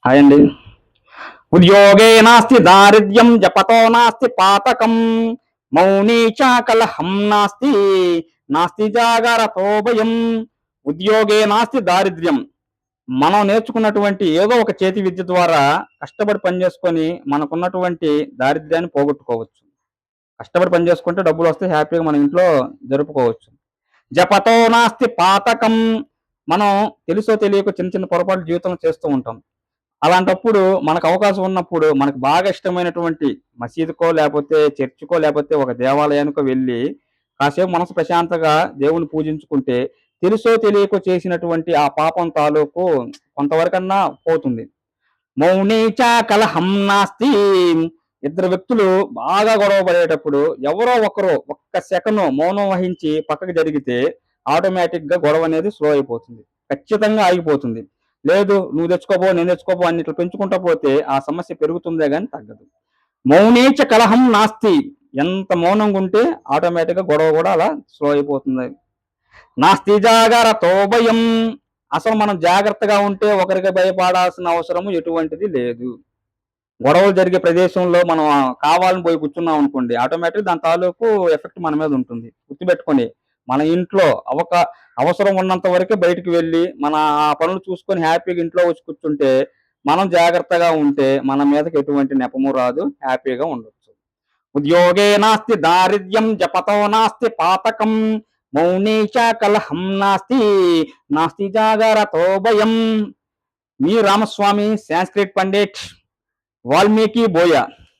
Hi అండి. ఉద్యోగే నాస్తి దారిద్ర్యం జపతో నాస్తి పాతకం మౌనీ చ కలహం నాస్తి నాస్తి జాగరతో భయం. ఉద్యోగే నాస్తి దారిద్ర్యం. మనం నేర్చుకున్నటువంటి ఏదో ఒక చేతి విద్య ద్వారా కష్టపడి పనిచేసుకొని మనకున్నటువంటి దారిద్ర్యాన్ని పోగొట్టుకోవచ్చు. కష్టపడి పని చేసుకుంటే డబ్బులు వస్తే హ్యాపీగా మన ఇంట్లో జరుపుకోవచ్చు. జపతో నాస్తి పాతకం. మనం తెలుసో తెలియకో చిన్న చిన్న పొరపాట్లు జీవితంలో చేస్తూ ఉంటాం. అలాంటప్పుడు మనకు అవకాశం ఉన్నప్పుడు మనకు బాగా ఇష్టమైనటువంటి మసీదుకో లేకపోతే చర్చికో లేకపోతే ఒక దేవాలయానికో వెళ్ళి కాసేపు మనసు ప్రశాంతంగా దేవుని పూజించుకుంటే తెలుసో తెలియకో చేసినటువంటి ఆ పాపం తాలూకు కొంతవరకన్నా పోతుంది. మౌనీచ కలహం నాస్తి. ఇద్దరు వ్యక్తులు బాగా గొడవ పడేటప్పుడు ఎవరో ఒకరు ఒక్క సెకను మౌనం వహించి పక్కకి జరిగితే ఆటోమేటిక్ గా గొడవ అనేది స్లో అయిపోతుంది, ఖచ్చితంగా ఆగిపోతుంది. లేదు నువ్వు తెచ్చుకోబో నేను తెచ్చుకోబో అని ఇట్లా పెంచుకుంటా పోతే ఆ సమస్య పెరుగుతుందే కానీ తగ్గదు. మౌనేచ కలహం నాస్తి. ఎంత మౌనంగా ఉంటే ఆటోమేటిక్ గా గొడవ కూడా అలా స్లో అయిపోతుంది. నాస్తి జాగరతో భయం. అసలు మనం జాగ్రత్తగా ఉంటే ఒకరికి భయపడాల్సిన అవసరం ఎటువంటిది లేదు. గొడవలు జరిగే ప్రదేశంలో మనం కావాలని పోయి కూర్చున్నాం అనుకోండి, ఆటోమేటిక్ దాని తాలూకు ఎఫెక్ట్ మన మీద ఉంటుంది. గుర్తుపెట్టుకొని మన ఇంట్లో అవసరం ఉన్నంత వరకే బయటికి వెళ్ళి మన ఆ పనులు చూసుకొని హ్యాపీగా ఇంట్లో వచ్చి కూర్చుంటే మనం జాగ్రత్తగా ఉంటే మన మీదకి ఎటువంటి నెపము రాదు, హ్యాపీగా ఉండొచ్చు. ఉద్యోగే నాస్తి దారిద్ర్యం జపతో నాస్తి పాతకం మౌనీ చ కలహం నాస్తి నాస్తి జాగరతో భయం. మీ రామస్వామి, సాంస్క్రిట్ పండిట్, వాల్మీకి బోయ.